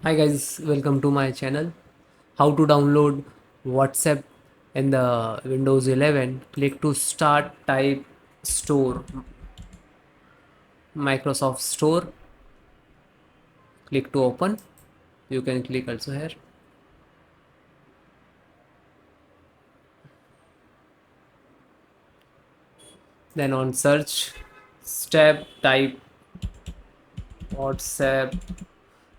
Hi guys, welcome to my channel. How to download WhatsApp in the Windows 11. Click to start, type store, Microsoft Store. Click to open. You can click also here. Then on search tab, type WhatsApp.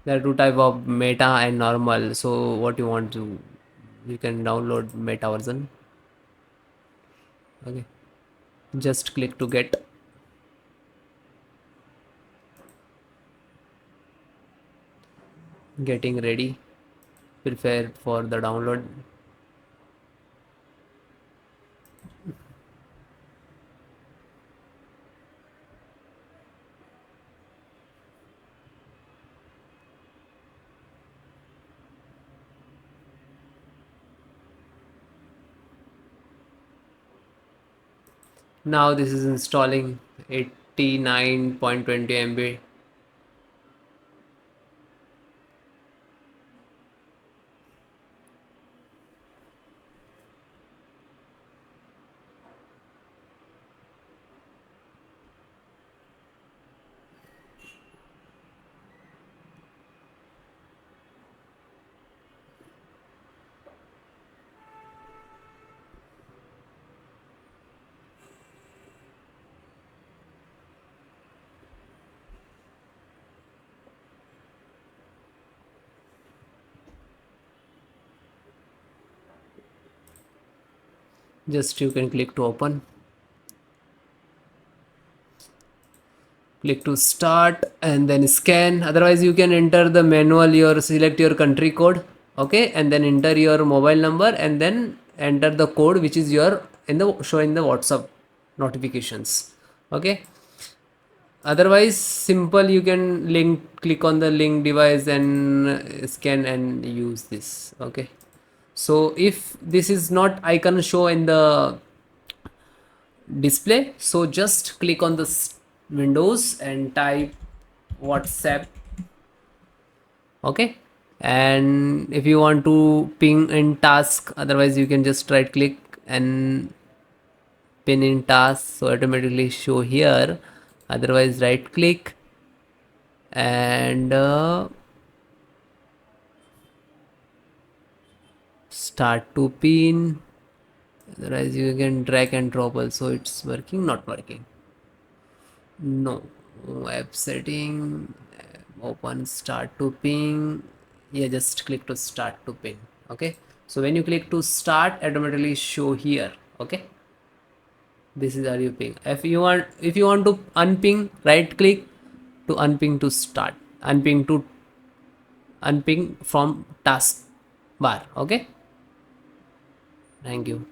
There are two type of meta and normal. So what you want to, you can download meta version. Okay, just click to get. Getting ready, prepare for the download. Now this is installing 89.20 MB. Just you can click to open. Click to start and then scan. Otherwise you can enter the manual, select your country code. Okay, and then enter your mobile number and then enter the code which is your in the showing the WhatsApp notifications. Okay, otherwise simple, you can click on the link device and scan and use this. Okay, so if this is not icon show in the display, so just click on the windows and type WhatsApp. Okay, and if you want to ping in task, otherwise you can just right click and pin in task, so automatically show here. Otherwise right click and start to pin. Otherwise you can drag and drop also. It's working, not working. No, web setting, open start to ping. Yeah, just click to start to ping. Okay, so when you click to start, automatically show here. Okay, this is how you ping. If you want to unping, right click to unping to start, unping from task bar. Okay, thank you.